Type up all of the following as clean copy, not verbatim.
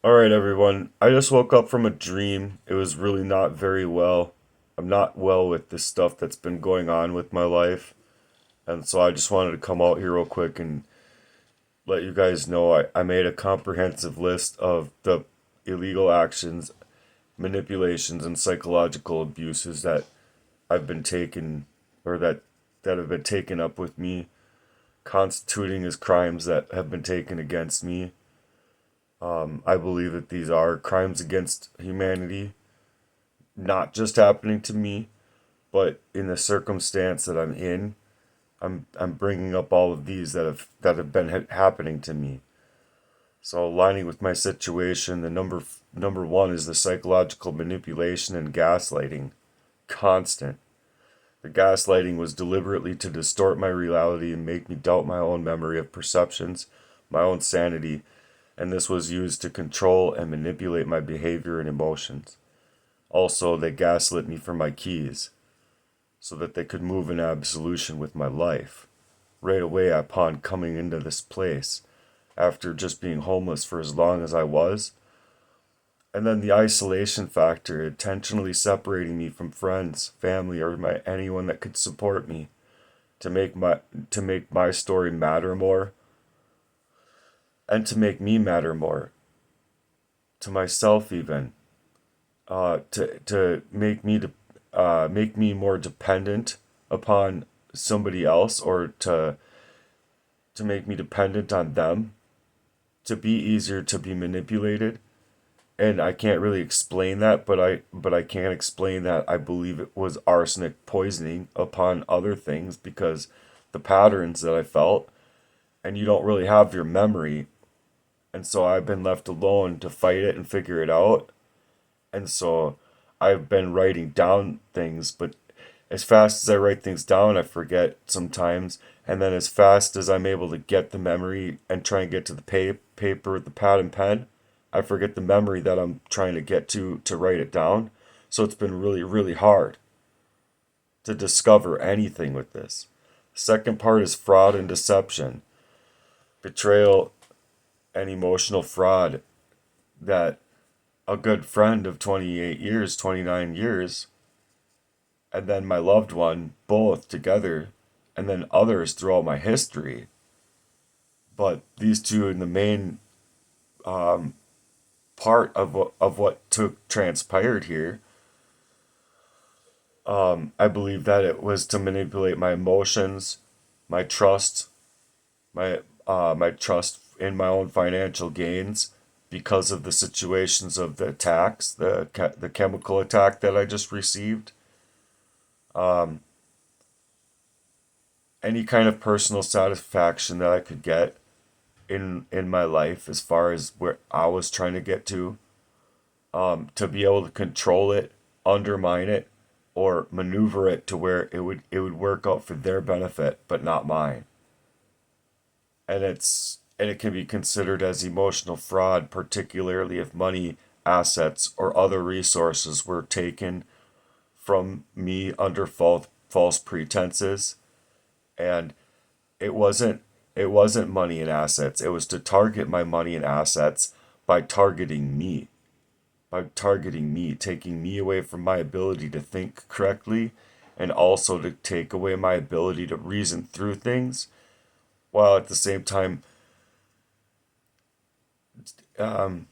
All right, everyone. I just woke up from a dream. It was really not very well. I'm not well with this stuff that's been going on with my life. And so I just wanted to come out here real quick and let you guys know I made a comprehensive list of the illegal actions, manipulations, and psychological abuses that I've been taken or that have been taken up with me, constituting as crimes that have been taken against me. I believe that these are crimes against humanity, not just happening to me, but in the circumstance that I'm in. I'm bringing up all of these that have been happening to me. So aligning with my situation, the number one is the psychological manipulation and gaslighting, constant. The gaslighting was deliberately to distort my reality and make me doubt my own memory of perceptions, my own sanity, and this was used to control and manipulate my behavior and emotions. Also, they gaslit me for my keys so that they could move in absolution with my life. Right away upon coming into this place, after just being homeless for as long as I was, and then the isolation factor, intentionally separating me from friends, family, or anyone that could support me to make my story matter more and to make me matter more to myself even to make me more dependent upon somebody else or to make me dependent on them, to be easier to be manipulated. And I can't really explain that, but I can explain that I believe it was arsenic poisoning upon other things because the patterns that I felt, and you don't really have your memory, and so I've been left alone to fight it and figure it out. And so I've been writing down things, but as fast as I write things down, I forget sometimes. And then as fast as I'm able to get the memory and try and get to the paper with the pad and pen, I forget the memory that I'm trying to get to write it down. So it's been really, really hard to discover anything with this. Second part is fraud and deception, betrayal and emotional fraud that a good friend of 28 years, 29 years, and then my loved one, both together, and then others throughout my history. But these two in the main part of what took transpired here, I believe that it was to manipulate my emotions, my trust, my trust in my own financial gains because of the situations of the attacks, the chemical attack that I just received. Any kind of personal satisfaction that I could get in my life as far as where I was trying to get to be able to control it, undermine it, or maneuver it to where it would work out for their benefit but not mine. And it can be considered as emotional fraud, particularly if money, assets, or other resources were taken from me under false pretenses. And it wasn't it wasn't money and assets. It was to target my money and assets by targeting me, taking me away from my ability to think correctly, and also to take away my ability to reason through things, while at the same time um,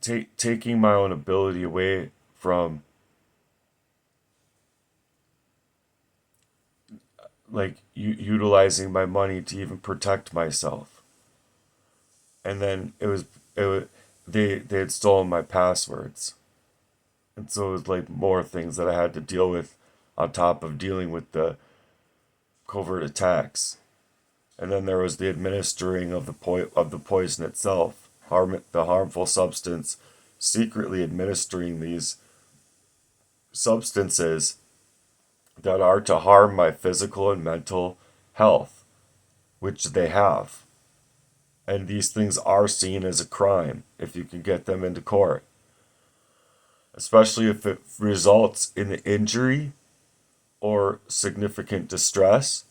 taking my own ability away from, like, utilizing my money to even protect myself. And then it was they had stolen my passwords, and so it was like more things that I had to deal with on top of dealing with the covert attacks. And then there was the administering of the poison itself, the harmful substance, secretly administering these substances that are to harm my physical and mental health, which they have. And these things are seen as a crime if you can get them into court, especially if it results in the injury or significant distress,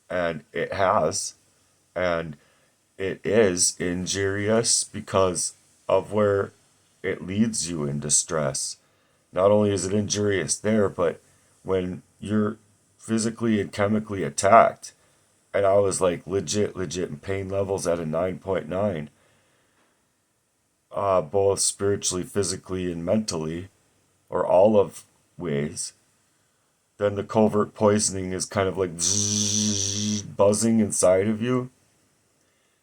and it has, and it is injurious because of where it leads you into stress. Not only is it injurious there, but when you're physically and chemically attacked, and I was like legit in pain levels at a 9.9, both spiritually, physically, and mentally, or all of ways, then the covert poisoning is kind of like buzzing inside of you.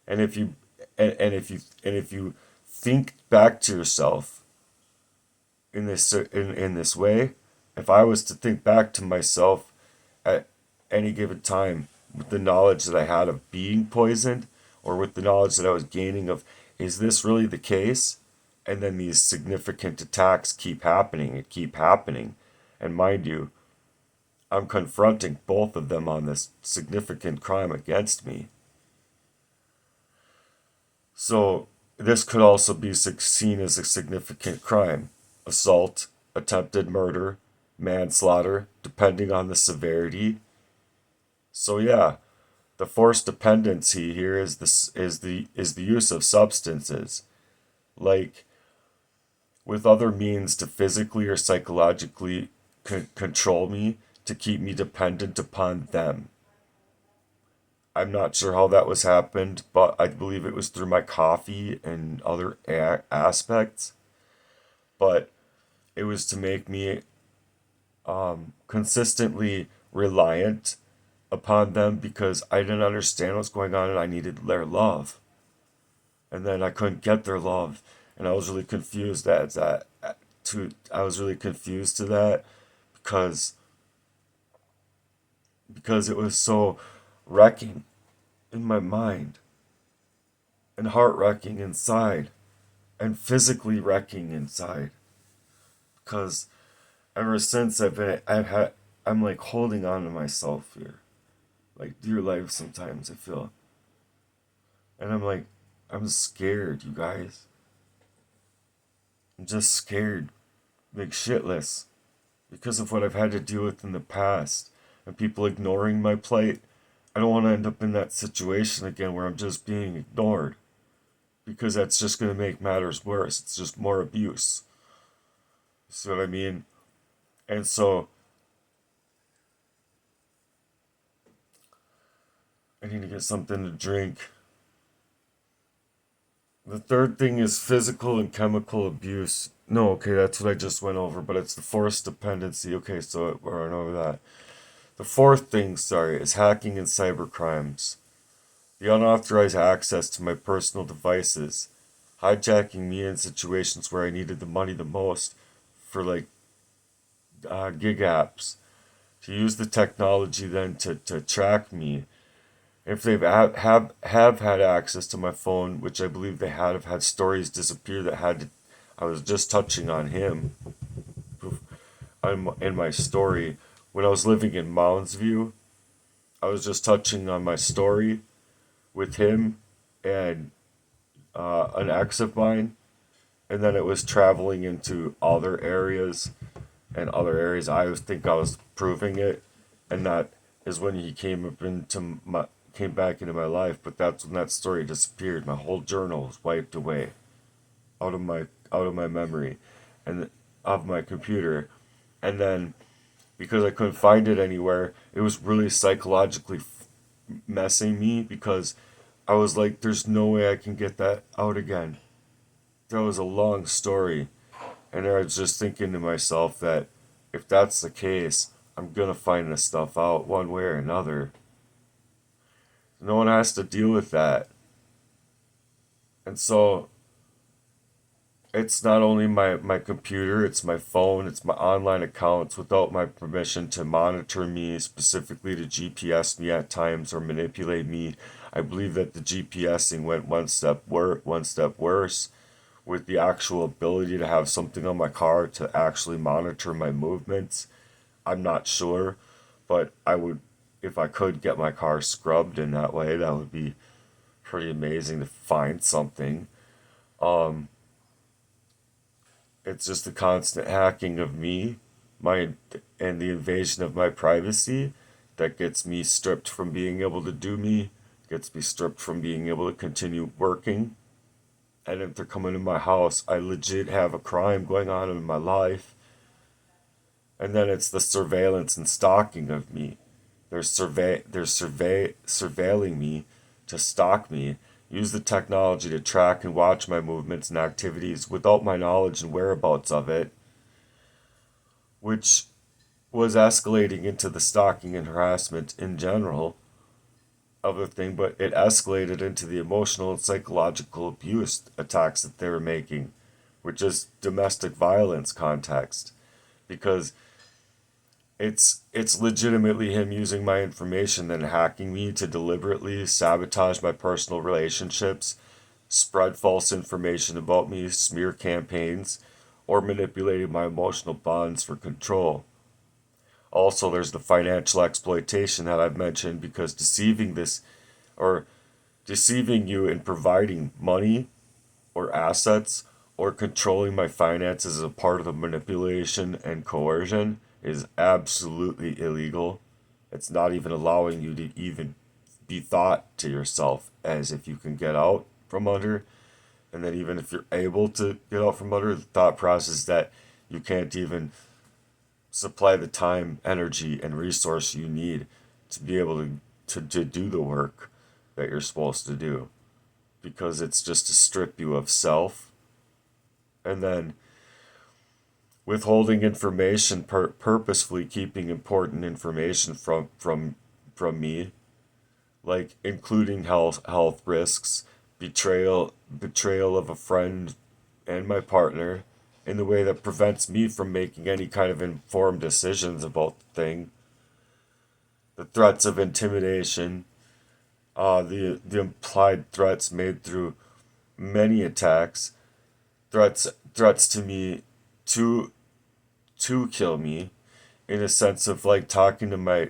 And if you and if you think back to yourself in this way, if I was to think back to myself at any given time with the knowledge that I had of being poisoned, or with the knowledge that I was gaining of, is this really the case? And then these significant attacks keep happening and keep happening. And mind you, I'm confronting both of them on this significant crime against me. So this could also be seen as a significant crime: assault, attempted murder, manslaughter, depending on the severity. So yeah, the forced dependency here is the use of substances, like with other means to physically or psychologically control me, to keep me dependent upon them. I'm not sure how that was happened, but I believe it was through my coffee and other aspects. But it was to make me consistently reliant upon them because I didn't understand what's going on and I needed their love. And then I couldn't get their love, and I was really confused at that. I was really confused to that because it was so wrecking in my mind and heart wrecking inside and physically wrecking inside, because ever since I'm like holding on to myself here like dear life sometimes, I feel. And I'm like, I'm scared, you guys. I'm just scared, like shitless, because of what I've had to deal with in the past and people ignoring my plight. I don't want to end up in that situation again where I'm just being ignored, because that's just going to make matters worse. It's just more abuse. You see what I mean? And so I need to get something to drink. The third thing is physical and chemical abuse. No, okay, that's what I just went over, but it's the forced dependency. Okay, so we're on over that. The fourth thing, sorry, is hacking and cyber crimes. The unauthorized access to my personal devices, hijacking me in situations where I needed the money the most for like gig apps, to use the technology then to track me. If they've have had access to my phone, which I believe they have had stories disappear that had to, I was just touching on him in my story when I was living in Mounds View. I was just touching on my story with him and an ex of mine, and then it was traveling into other areas, and other areas I was think I was proving it, and that is when he came back into my life. But that's when that story disappeared. My whole journal was wiped away out of my memory and of my computer. And then because I couldn't find it anywhere, it was really psychologically messing me, because I was like, there's no way I can get that out again. That was a long story. And I was just thinking to myself that if that's the case, I'm gonna find this stuff out one way or another. No one has to deal with that. And so it's not only my computer, it's my phone, it's my online accounts without my permission to monitor me, specifically to GPS me at times or manipulate me. I believe that the GPSing went one step worse, with the actual ability to have something on my car to actually monitor my movements. I'm not sure, but I would, if I could get my car scrubbed in that way, that would be pretty amazing to find something. Um, it's just the constant hacking of me, my and the invasion of my privacy that gets me stripped from being able to do me, gets me stripped from being able to continue working. And if they're coming in my house, I legit have a crime going on in my life. And then it's the surveillance and stalking of me. They're surveilling me to stalk me, use the technology to track and watch my movements and activities without my knowledge and whereabouts of it, which was escalating into the stalking and harassment in general of the thing, but it escalated into the emotional and psychological abuse attacks that they were making, which is domestic violence context, because it's legitimately him using my information and hacking me to deliberately sabotage my personal relationships, spread false information about me, smear campaigns, or manipulating my emotional bonds for control. Also, there's the financial exploitation that I've mentioned, because or deceiving you in providing money or assets or controlling my finances as a part of the manipulation and coercion is absolutely illegal. It's not even allowing you to even be thought to yourself as if you can get out from under. And then even if you're able to get out from under, the thought process that you can't even supply the time, energy, and resource you need to be able to do the work that you're supposed to do. Because it's just to strip you of self. And then withholding information, purposefully keeping important information from me, like including health risks, betrayal of a friend and my partner, in the way that prevents me from making any kind of informed decisions about the thing. The threats of intimidation, the implied threats made through many attacks, threats to me to kill me, in a sense of like talking to my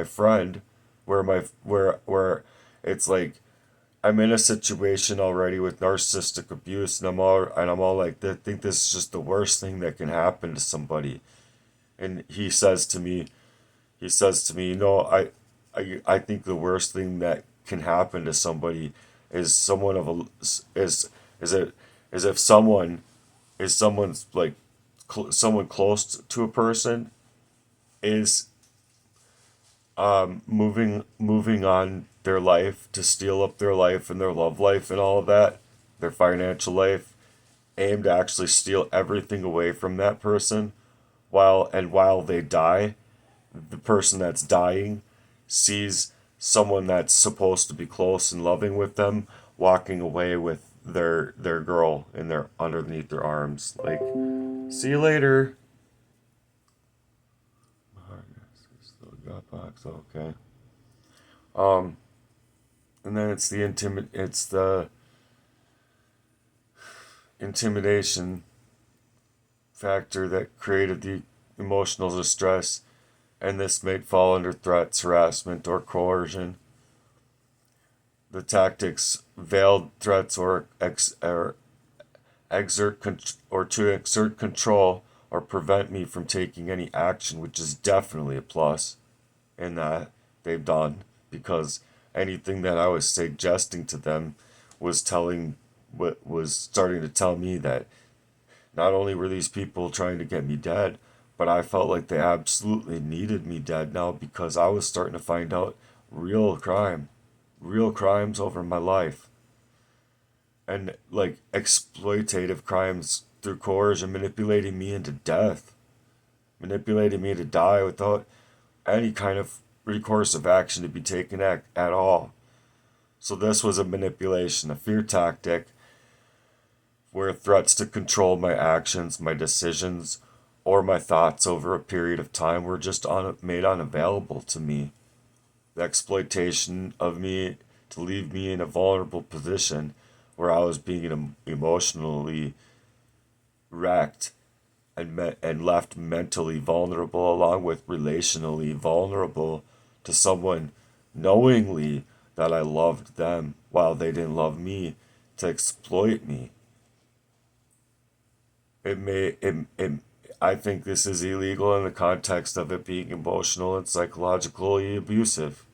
friend, where it's like I'm in a situation already with narcissistic abuse, and I'm all like, I think this is just the worst thing that can happen to somebody. And he says to me, I think the worst thing that can happen to somebody is someone of a is it is if someone's like someone close to a person is moving on their life to steal up their life and their love life and all of that, their financial life, aim to actually steal everything away from that person, while they die, the person that's dying sees someone that's supposed to be close and loving with them walking away with their girl in their underneath their arms, like, see you later. Still got box, okay. Um, and then it's the intimidation factor that created the emotional distress, and this may fall under threats, harassment, or coercion. The tactics, veiled threats, or to exert control or prevent me from taking any action, which is definitely a plus in that they've done, because anything that I was suggesting to them was starting to tell me that not only were these people trying to get me dead, but I felt like they absolutely needed me dead now, because I was starting to find out real crimes over my life, and like exploitative crimes through coercion, manipulating me into death, manipulating me to die without any kind of recourse of action to be taken at all. So this was a manipulation, a fear tactic, where threats to control my actions, my decisions, or my thoughts over a period of time were just made unavailable to me. The exploitation of me to leave me in a vulnerable position where I was being emotionally wrecked and left mentally vulnerable, along with relationally vulnerable, to someone knowingly that I loved them while they didn't love me, to exploit me. It may it I think this is illegal in the context of it being emotional and psychologically abusive,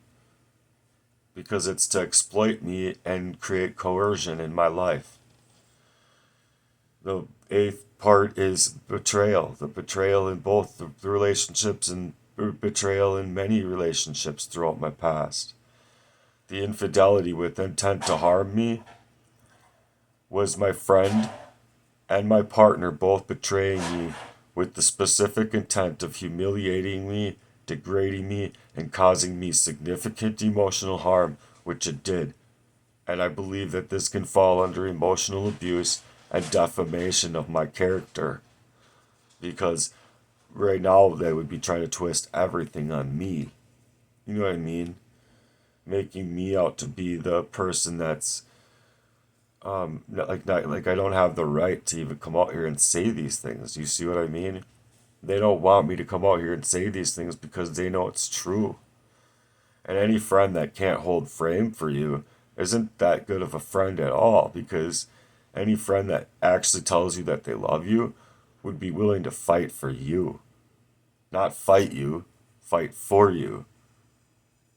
because it's to exploit me and create coercion in my life. The eighth part is betrayal. The betrayal in both the relationships and betrayal in many relationships throughout my past. The infidelity with intent to harm me was my friend and my partner both betraying me with the specific intent of humiliating me, degrading me, and causing me significant emotional harm, which it did. And I believe that this can fall under emotional abuse and defamation of my character because right now they would be trying to twist everything on me. You know what I mean? Making me out to be the person that's not like I don't have the right to even come out here and say these things. You see what I mean? They don't want me to come out here and say these things because they know it's true. And any friend that can't hold frame for you isn't that good of a friend at all because any friend that actually tells you that they love you would be willing to fight for you. Not fight you, fight for you.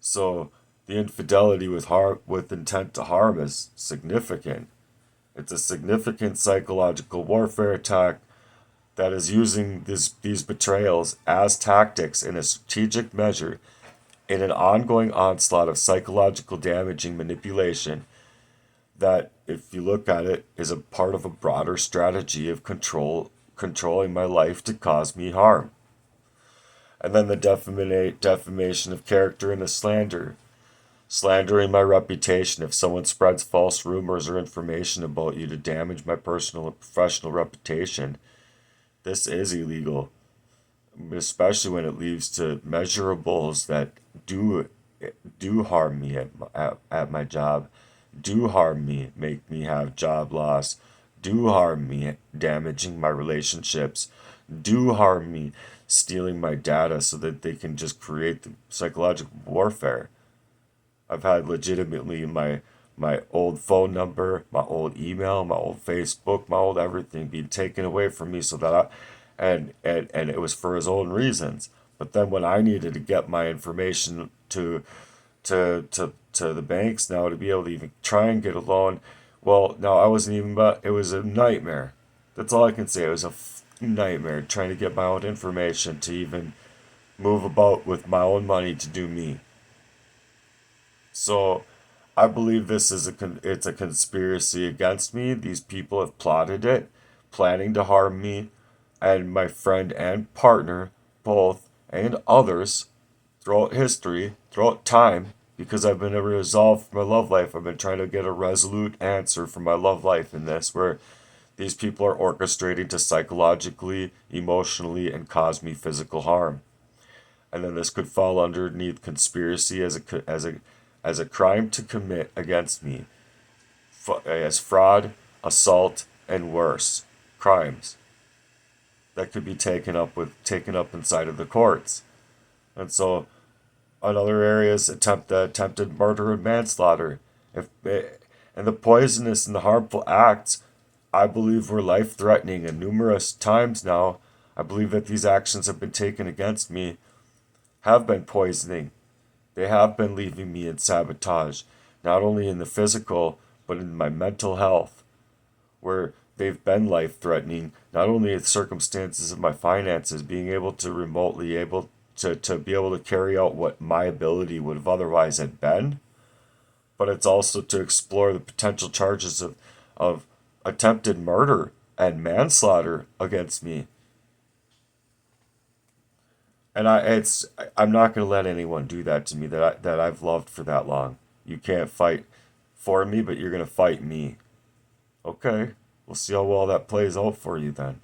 So the infidelity with intent to harm is significant. It's a significant psychological warfare attack that is using these betrayals as tactics in a strategic measure in an ongoing onslaught of psychological damaging manipulation that, if you look at it, is a part of a broader strategy of controlling my life to cause me harm. And then the defamation of character and the slander. Slandering my reputation if someone spreads false rumors or information about you to damage my personal and professional reputation. This is illegal, especially when it leads to measurables that do harm me at my job, do harm me, make me have job loss, do harm me, damaging my relationships, do harm me, stealing my data so that they can just create the psychological warfare. I've had legitimately my old phone number, my old email, my old Facebook, my old everything being taken away from me so that and it was for his own reasons. But then when I needed to get my information to the banks now to be able to even try and get a loan, well, no, I wasn't even, but it was a nightmare. That's all I can say. It was a nightmare trying to get my own information to even move about with my own money to do me. So I believe this is it's a conspiracy against me. These people have plotted it, planning to harm me and my friend and partner both and others throughout history, throughout time, because I've been resolved for my love life. I've been trying to get a resolute answer for my love life in this, where these people are orchestrating to psychologically, emotionally, and cause me physical harm. And then this could fall underneath conspiracy as a crime to commit against me, as fraud, assault, and worse crimes that could be taken up inside of the courts. And so another area is attempted murder and manslaughter. If and the poisonous and the harmful acts, I believe, were life threatening, and numerous times now, I believe that these actions have been taken against me have been poisoning. They have been leaving me in sabotage, not only in the physical, but in my mental health, where they've been life threatening, not only the circumstances of my finances, being able to remotely able to be able to carry out what my ability would have otherwise had been, but it's also to explore the potential charges of attempted murder and manslaughter against me. And I'm not going to let anyone do that to me that I've loved for that long. You can't fight for me, but you're going to fight me. Okay, we'll see how well that plays out for you then,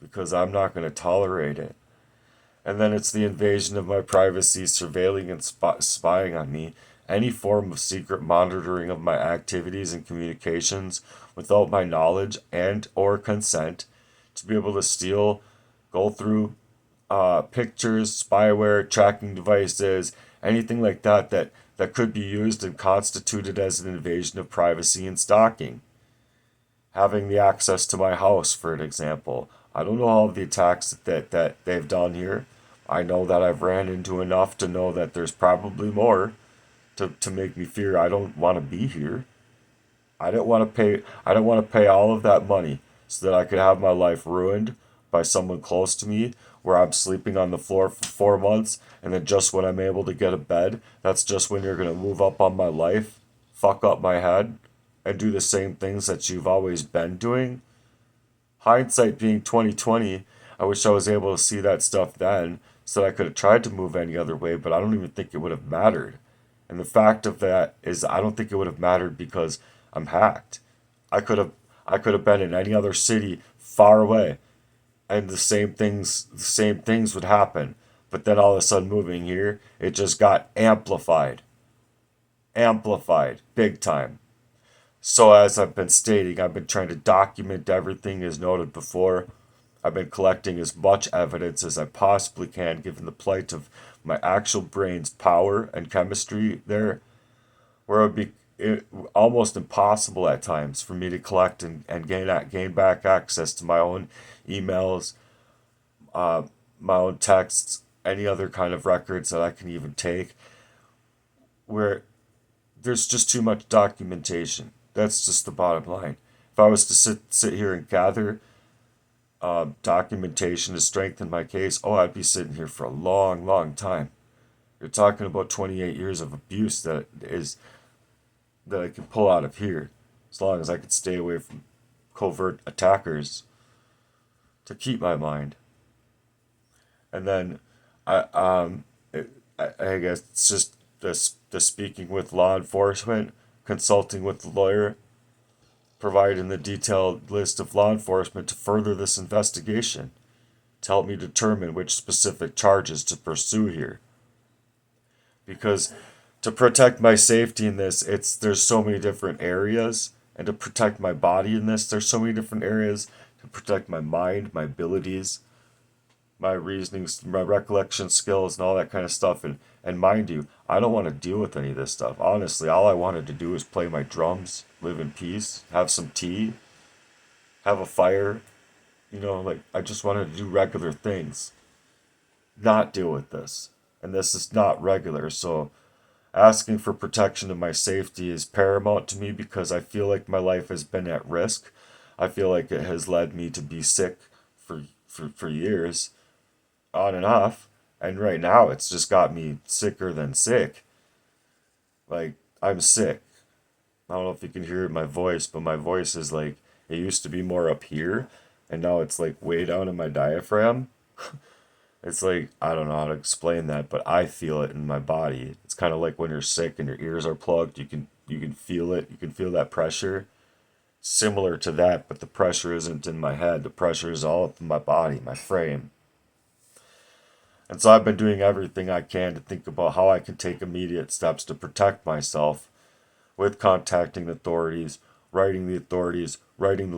because I'm not going to tolerate it. And then it's the invasion of my privacy, surveilling and spying on me, any form of secret monitoring of my activities and communications without my knowledge and or consent, to be able to steal, go through pictures, spyware, tracking devices, anything like that could be used and constituted as an invasion of privacy and stalking. Having the access to my house, for an example. I don't know all of the attacks that they've done here. I know that I've ran into enough to know that there's probably more to make me fear I don't want to be here. I didn't want to pay all of that money so that I could have my life ruined by someone close to me where I'm sleeping on the floor for 4 months and then just when I'm able to get a bed, that's just when you're gonna move up on my life, fuck up my head, and do the same things that you've always been doing. Hindsight being 2020, I wish I was able to see that stuff then so that I could have tried to move any other way, but I don't even think it would have mattered. And the fact of that is I don't think it would have mattered because I'm hacked. I could have I could have been in any other city far away and the same things would happen. But then all of a sudden moving here, it just got amplified. Amplified big time. So as I've been stating, I've been trying to document everything as noted before. I've been collecting as much evidence as I possibly can given the plight of my actual brain's power and chemistry there, where it would be almost impossible at times for me to collect and gain back access to my own emails, uh, my own texts, any other kind of records that I can even take, where there's just too much documentation. That's just the bottom line. If I was to sit here and gather documentation to strengthen my case, oh, I'd be sitting here for a long, long time. You're talking about 28 years of abuse that I could pull out of here, as long as I could stay away from covert attackers to keep my mind. And then I guess it's just the speaking with law enforcement, consulting with the lawyer, providing the detailed list of law enforcement to further this investigation, to help me determine which specific charges to pursue here. Because to protect my safety in this, there's so many different areas, and to protect my body in this, there's so many different areas to protect my mind, my abilities, my reasonings, my recollection skills, and all that kind of stuff. And mind you, I don't want to deal with any of this stuff. Honestly, all I wanted to do was play my drums, live in peace, have some tea, have a fire. Like I just wanted to do regular things, not deal with this. And this is not regular. So asking for protection of my safety is paramount to me because I feel like my life has been at risk. I feel like it has led me to be sick for years, on and off. And right now, it's just got me sicker than sick. Like, I'm sick. I don't know if you can hear my voice, but my voice is like, it used to be more up here, and now it's like way down in my diaphragm. It's like, I don't know how to explain that, but I feel it in my body. It's kind of like when you're sick and your ears are plugged, you can feel it. You can feel that pressure. Similar to that, but the pressure isn't in my head. The pressure is all up in my body, my frame. And so I've been doing everything I can to think about how I can take immediate steps to protect myself with contacting the authorities, writing the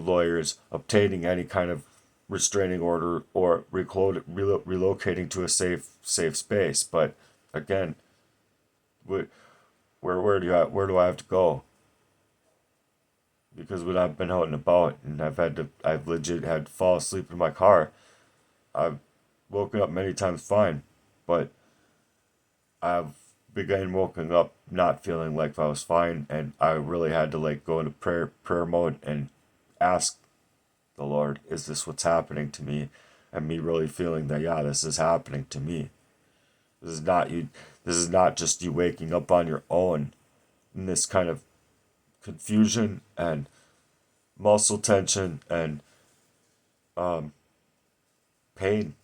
lawyers, obtaining any kind of restraining order, or relocating to a safe space. But again, where do I have to go? Because when I've been out and about and I've legit had to fall asleep in my car, I've woken up many times fine, but I've begun woken up not feeling like I was fine, and I really had to like go into prayer mode and ask the Lord, is this what's happening to me? And me really feeling that, yeah, this is happening to me. This is not you. This is not just you waking up on your own in this kind of confusion and muscle tension and um, pain,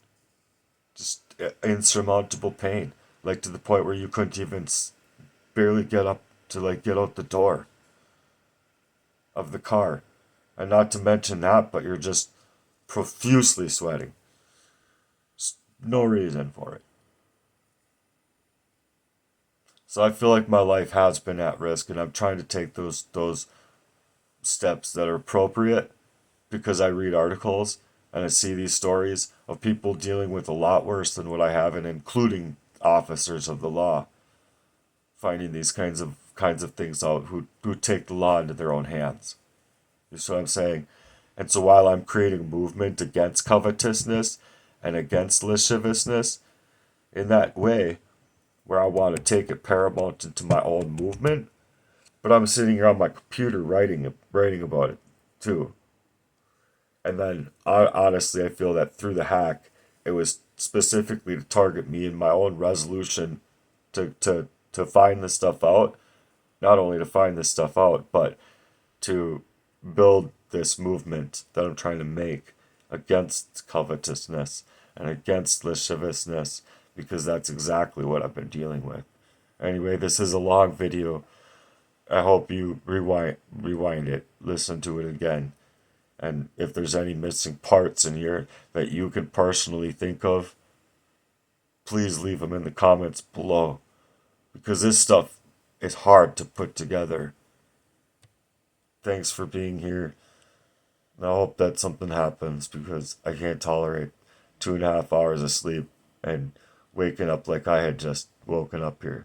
just insurmountable pain, like to the point where you couldn't even barely get up to like get out the door of the car. And not to mention that, but you're just profusely sweating. No reason for it. So I feel like my life has been at risk, and I'm trying to take those steps that are appropriate because I read articles and I see these stories of people dealing with a lot worse than what I have, and including officers of the law finding these kinds of things out who take the law into their own hands. You see what I'm saying? And so while I'm creating a movement against covetousness and against lasciviousness in that way, where I want to take it paramount into my own movement, but I'm sitting here on my computer writing about it too. And then honestly, I feel that through the hack, it was specifically to target me in my own resolution to find this stuff out. Not only to find this stuff out, but to build this movement that I'm trying to make against covetousness and against lasciviousness, because that's exactly what I've been dealing with. Anyway, this is a long video. I hope you rewind it, listen to it again, and if there's any missing parts in here that you can personally think of, please leave them in the comments below, because this stuff is hard to put together. Thanks for being here. And I hope that something happens, because I can't tolerate 2.5 hours of sleep and waking up like I had just woken up here.